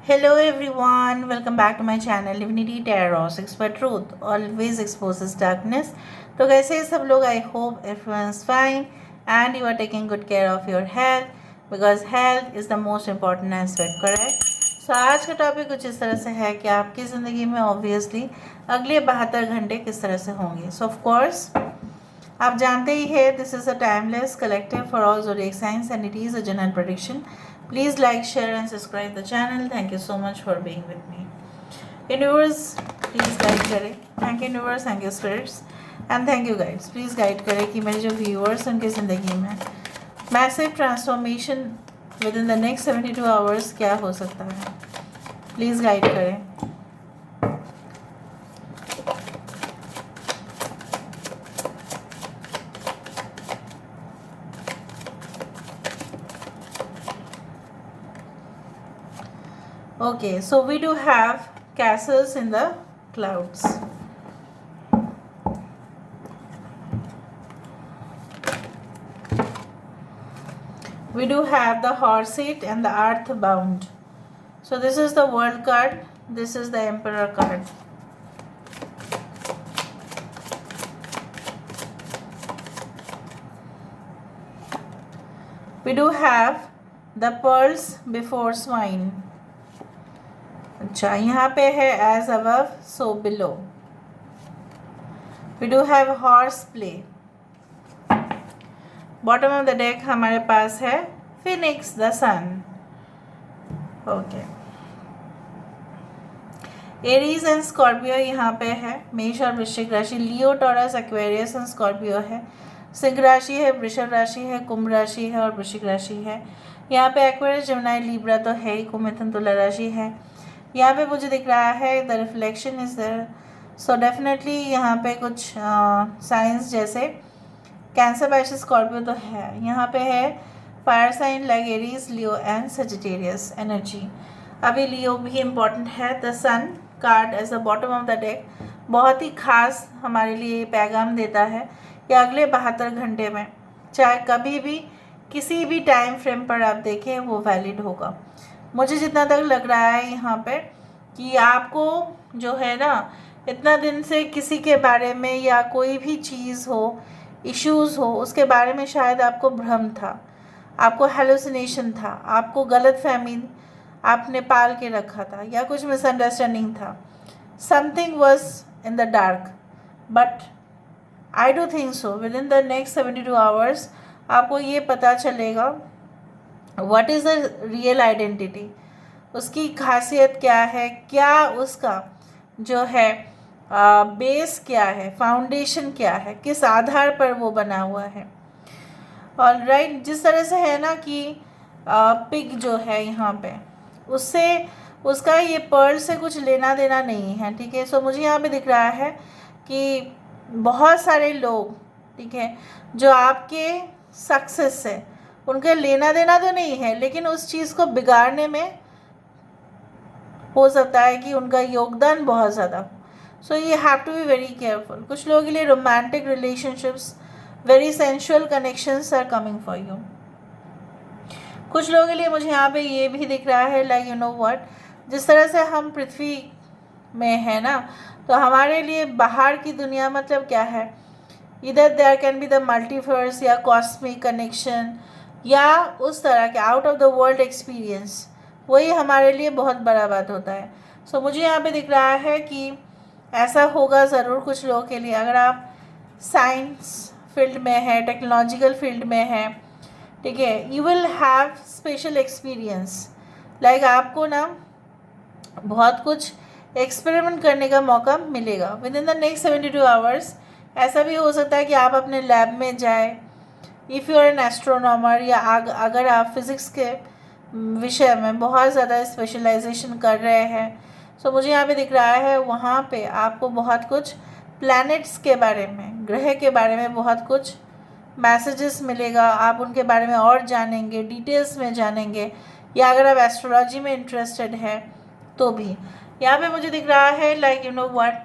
Hello everyone, welcome back to my channel Divinity Tarot 6 for Truth always exposes darkness. तो कैसे हैं सब लोग? I hope everyone is fine and you are taking good care of your health because health is the most important aspect, correct? So आज का topic कुछ इस तरह से है कि आपकी ज़िंदगी में ऑब्वियसली अगले 72 घंटे किस तरह से होंगे. सो ऑफ कोर्स आप जानते ही है this is a timeless collective for all zodiac science and it is a general prediction. Please like, share and subscribe the channel. Thank you so much for being with me. Universe, please guide करें. Thank you universe, thank you spirits and thank you guides. Please guide करें कि मेरे जो viewers उनकी ज़िंदगी में massive transformation within the next 72 hours क्या हो सकता है. Please guide करें. Okay, so we do have castles in the clouds. We do have the horse seat and the earthbound. So this is the world card. This is the emperor card. We do have the pearls before swine. अच्छा, यहाँ पे है as above so below. We do have horse play. Bottom of the deck हमारे पास है phoenix the sun. Okay, Aries and Scorpio यहाँ पे है. मेष और वृश्चिक राशि, Leo Taurus Aquarius and Scorpio है. सिंह राशि है, वृषभ राशि है, कुंभ राशि है और वृश्चिक राशि है. यहाँ पे एक्वेरियस, जेमिनी, लिब्रा तो है ही. कुंभ, मिथुन, तुला राशि है. यहाँ पे मुझे दिख रहा है the reflection is there. So definitely यहाँ पे कुछ साइंस जैसे कैंसर, पाइसेस, स्कॉर्पियो तो है. यहाँ पे है fire sign like Aries, Leo and Sagittarius energy. अभी लियो भी इम्पॉर्टेंट है. The sun card as the bottom of the deck बहुत ही खास हमारे लिए पैगाम देता है कि अगले 72 घंटे में चाहे कभी भी किसी भी टाइम फ्रेम पर आप देखें वो वैलिड होगा. मुझे जितना तक लग रहा है यहाँ पे कि आपको जो है ना, इतना दिन से किसी के बारे में या कोई भी चीज़ हो, इश्यूज़ हो, उसके बारे में शायद आपको भ्रम था, आपको हेलुसिनेशन था, आपको गलत फहमी आपने पाल के रखा था या कुछ मिसअंडरस्टैंडिंग था. Something was in the dark but I do think so with in the next 72 hours आपको ये पता चलेगा what is the real identity, उसकी खासियत क्या है, क्या उसका जो है बेस क्या है, फाउंडेशन क्या है, किस आधार पर वो बना हुआ है. और राइट, जिस तरह से है ना कि पिग जो है यहाँ पे, उससे उसका ये पर्ल से कुछ लेना देना नहीं है. ठीक है, सो मुझे यहाँ पे दिख रहा है कि बहुत सारे लोग, ठीक है, जो आपके सक्सेस से उनके लेना देना तो नहीं है, लेकिन उस चीज़ को बिगाड़ने में हो सकता है कि उनका योगदान बहुत ज़्यादा. So you have to be very careful. कुछ लोगों के लिए romantic relationships, very sensual connections are coming for you. कुछ लोगों के लिए मुझे यहाँ पे ये भी दिख रहा है लाइक यू नो व्हाट, जिस तरह से हम पृथ्वी में है ना, तो हमारे लिए बाहर की दुनिया मतलब क्या है, इधर there can be the multiverse या कॉस्मिक कनेक्शन या उस तरह के out of the world experience, वही हमारे लिए बहुत बड़ा बात होता है. सो मुझे यहाँ पे दिख रहा है कि ऐसा होगा ज़रूर कुछ लोगों के लिए. अगर आप साइंस फील्ड में है, टेक्नोलॉजिकल फील्ड में है, ठीक है, you will have special experience. Like आपको ना बहुत कुछ एक्सपेरिमेंट करने का मौका मिलेगा with in the next 72 hours. ऐसा भी हो सकता है कि आप अपने लैब में जाए, if you are an astronomer, या अगर आप फिज़िक्स के विषय में बहुत ज़्यादा स्पेशलाइजेशन कर रहे हैं. सो मुझे यहाँ पे दिख रहा है वहाँ पे आपको बहुत कुछ प्लैनेट्स के बारे में, ग्रह के बारे में बहुत कुछ मैसेजेस मिलेगा. आप उनके बारे में और जानेंगे, डिटेल्स में जानेंगे. या अगर आप एस्ट्रोलॉजी में इंटरेस्टेड है तो भी यहाँ पे मुझे दिख रहा है लाइक यू नो व्हाट,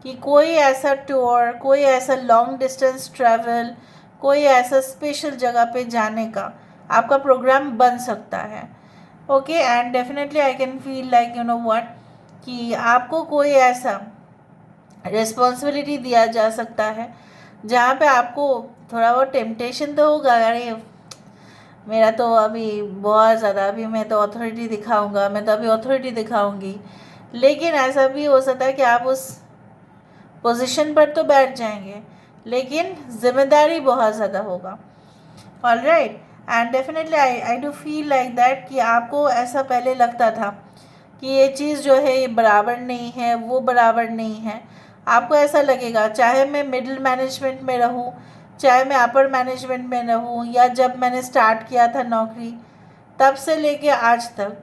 कि कोई ऐसा टूर, कोई ऐसा लॉन्ग डिस्टेंस ट्रैवल, कोई ऐसा स्पेशल जगह पे जाने का आपका प्रोग्राम बन सकता है. Okay, and definitely I can feel like you know what कि आपको कोई ऐसा रिस्पॉन्सिबिलिटी दिया जा सकता है जहाँ पे आपको थोड़ा बहुत टेम्पटेशन तो होगा, अरे मेरा तो अभी बहुत ज़्यादा, अभी मैं तो अथॉरिटी दिखाऊंगा, मैं तो अभी अथॉरिटी दिखाऊंगी, लेकिन ऐसा भी हो सकता है कि आप उस पोजीशन पर तो बैठ जाएंगे लेकिन जिम्मेदारी बहुत ज़्यादा होगा। Alright, and definitely I do feel like that कि आपको ऐसा पहले लगता था कि ये चीज़ जो है ये बराबर नहीं है, वो बराबर नहीं है। आपको ऐसा लगेगा, चाहे मैं मिडिल मैनेजमेंट में रहूँ, चाहे मैं अपर मैनेजमेंट में रहूँ, या जब मैंने स्टार्ट किया था नौकरी तब से लेके आज तक,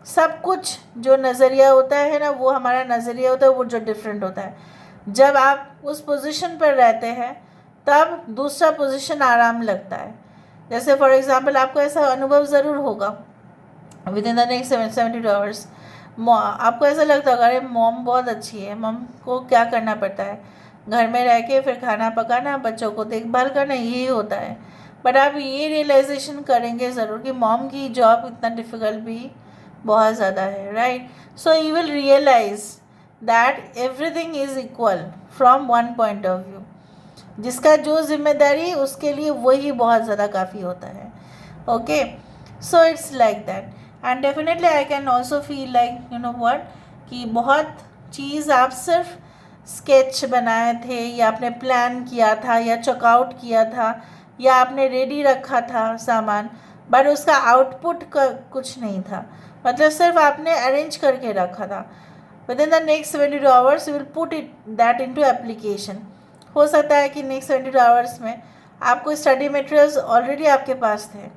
सब कुछ जो नज़रिया होता है ना, वो हमारा नज़रिया होता है, वो जो डिफरेंट होता है। जब आप उस पोजीशन पर रहते हैं तब दूसरा पोजीशन आराम लगता है। जैसे फॉर एग्ज़ाम्पल आपको ऐसा अनुभव ज़रूर होगा with in the next 72 hours, आपको ऐसा लगता होगा अरे मॉम बहुत अच्छी है, मॉम को क्या करना पड़ता है, घर में रह के फिर खाना पकाना, बच्चों को देखभाल करना, यही होता है। बट आप ये रियलाइजेशन करेंगे ज़रूर कि मॉम की जॉब इतना डिफ़िकल्ट भी बहुत ज़्यादा है, right. So you will realise that everything is equal from one point of view. जिसका जो जिम्मेदारी उसके लिए वही बहुत ज़्यादा काफ़ी होता है। Okay, so it's like that, and definitely I can also feel like you know what कि बहुत चीज़ आप सिर्फ स्केच बनाए थे, या आपने प्लान किया था, या चेकआउट किया था, या आपने रेडी रखा था सामान, बट उसका आउटपुट का कुछ नहीं था, मतलब सिर्फ आपने अरेंज करके रखा था। With in the next 72 hours you will put it that into application. हो सकता है कि नेक्स्ट 72 आवर्स में आपको स्टडी मटेरियल्स ऑलरेडी आपके पास थे,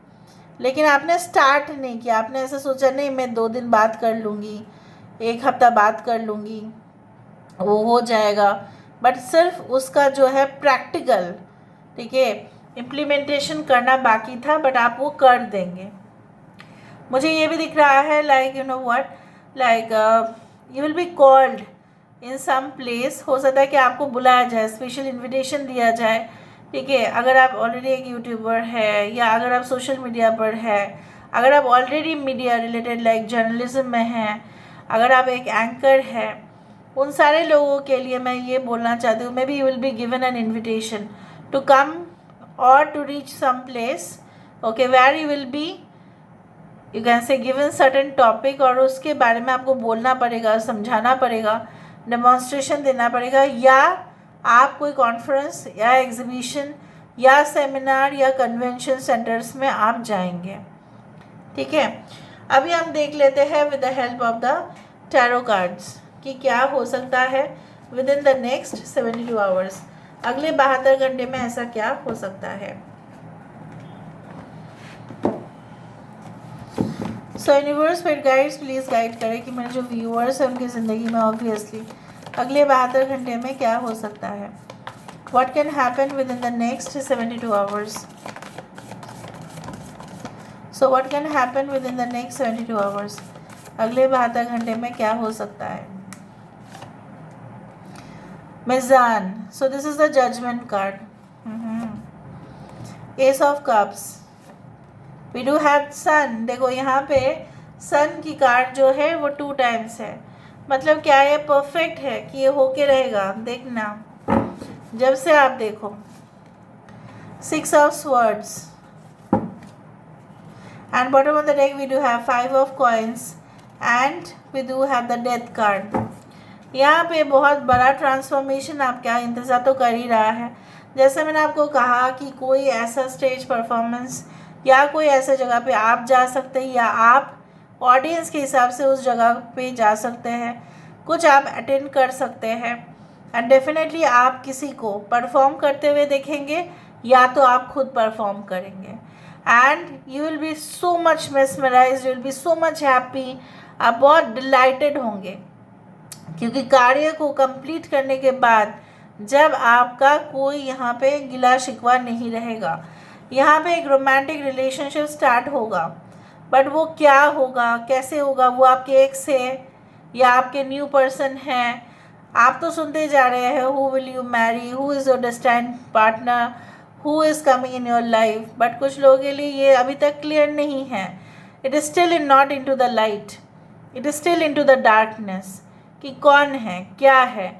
लेकिन आपने स्टार्ट नहीं किया, आपने ऐसा सोचा नहीं मैं 2 दिन बाद कर लूँगी, 1 हफ्ता बाद कर लूँगी, वो हो जाएगा, बट सिर्फ उसका जो है प्रैक्टिकल, ठीक है, इम्प्लीमेंटेशन करना बाकी था, बट आप वो कर देंगे। मुझे ये भी दिख रहा है like you know what, like you will be called in some place. हो सकता है कि आपको बुलाया जाए, स्पेशल इन्विटेशन दिया जाए, ठीक है। अगर आप ऑलरेडी एक यूट्यूबर है, या अगर आप सोशल मीडिया पर है, अगर आप already media related like journalism में हैं, अगर आप एक एंकर है, उन सारे लोगों के लिए मैं ये बोलना चाहती हूँ, maybe you will be given an invitation to come और to reach some place, okay, where you will be you can say given certain topic, और उसके बारे में आपको बोलना पड़ेगा, समझाना पड़ेगा, डेमोन्स्ट्रेशन देना पड़ेगा, या आप कोई कॉन्फ्रेंस या एग्जीबिशन या सेमिनार या कन्वेंशन सेंटर्स में आप जाएंगे, ठीक है। अभी हम देख लेते हैं with the help of the tarot cards कि क्या हो सकता है with in the next 72 hours, अगले 72 घंटे में ऐसा क्या हो सकता है। सो universe fit guides please guide करें कि मेरे जो व्यूअर्स हैं उनकी ज़िंदगी में ऑब्वियसली अगले 72 घंटे में क्या हो सकता है। What can happen within the next 72 hours. So what can happen within the next 72 hours, अगले 72 घंटे में क्या हो सकता है। मिजान, so this is the judgement card, ace of cups, we do have sun. देखो यहाँ पे सन की कार्ड जो है वो 2 टाइम्स है, मतलब क्या ये परफेक्ट है कि ये होके रहेगा, देखना जब से आप देखो। 6 of swords, and bottom of the deck we do have 5 of coins, and we do have the death card. यहाँ पे बहुत बड़ा ट्रांसफॉर्मेशन आपका इंतज़ार तो कर ही रहा है। जैसे मैंने आपको कहा कि कोई ऐसा स्टेज परफॉर्मेंस या कोई ऐसे जगह पे आप जा सकते हैं, या आप ऑडियंस के हिसाब से उस जगह पे जा सकते हैं, कुछ आप अटेंड कर सकते हैं, एंड डेफिनेटली आप किसी को परफॉर्म करते हुए देखेंगे, या तो आप खुद परफॉर्म करेंगे, and you will B so much mesmerised, you will B so much happy, आप बहुत डिलाइटेड होंगे, क्योंकि कार्य को कंप्लीट करने के बाद जब आपका कोई यहाँ पे गिला शिकवा नहीं रहेगा, यहाँ पे एक रोमांटिक रिलेशनशिप स्टार्ट होगा, बट वो क्या होगा, कैसे होगा, वो आपके एक्स है या आपके न्यू पर्सन है, आप तो सुनते जा रहे हैं who will you Mary, who is your destined partner, who is coming in your life, but कुछ लोगों के लिए ये अभी तक क्लियर नहीं है। It is still in not in to the light, it is still in to the darkness, कि कौन है क्या है।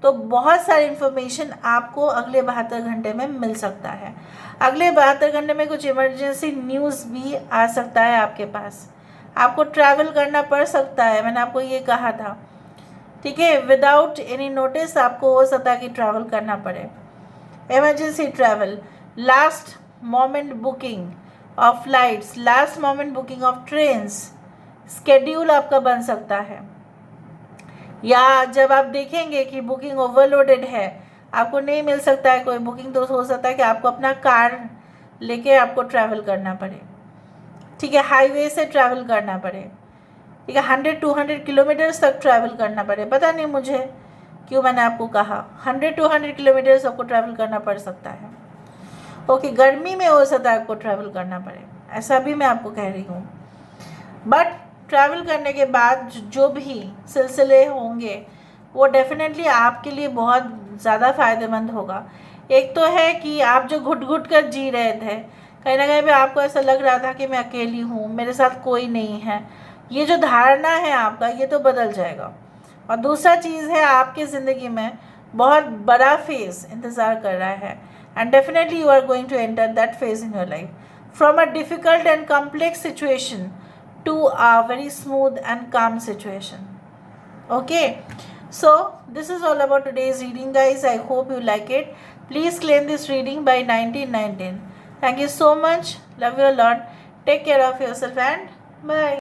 तो बहुत सारी इन्फॉर्मेशन आपको अगले 72 घंटे में मिल सकता है। अगले 72 घंटे में कुछ इमरजेंसी न्यूज़ भी आ सकता है आपके पास, आपको ट्रैवल करना पड़ सकता है, मैंने आपको ये कहा था, ठीक है। विदाउट एनी नोटिस आपको हो सकता है कि ट्रैवल करना पड़े, emergency travel, last moment booking of flights, last moment booking of trains, schedule आपका बन सकता है। या जब आप देखेंगे कि बुकिंग ओवरलोडेड है, आपको नहीं मिल सकता है कोई बुकिंग, तो हो सकता है कि आपको अपना कार लेके आपको ट्रैवल करना पड़े, ठीक है। हाईवे से ट्रैवल करना पड़े, ठीक है। 100-200 किलोमीटर्स तक ट्रैवल करना पड़े, पता नहीं मुझे क्यों मैंने आपको कहा 100-200 किलोमीटर्स आपको ट्रैवल करना पड़ सकता है। ओके, गर्मी में हो सकता है आपको ट्रैवल करना पड़े, ऐसा भी मैं आपको कह रही हूँ। बट ट्रैवल करने के बाद जो भी सिलसिले होंगे वो डेफिनेटली आपके लिए बहुत ज़्यादा फ़ायदेमंद होगा। एक तो है कि आप जो घुट घुट कर जी रहे थे, कहीं ना कहीं पे आपको ऐसा लग रहा था कि मैं अकेली हूँ, मेरे साथ कोई नहीं है, ये जो धारणा है आपका, ये तो बदल जाएगा। और दूसरा चीज़ है, आपकी ज़िंदगी में बहुत बड़ा फेज़ इंतज़ार कर रहा है, and definitely you are going to enter that phase in your life, from a difficult and complex situation to a very smooth and calm situation. Okay, so this is all about today's reading, guys. I hope you like it. Please claim this reading by 1919. Thank you so much. Love you a lot. Take care of yourself and bye.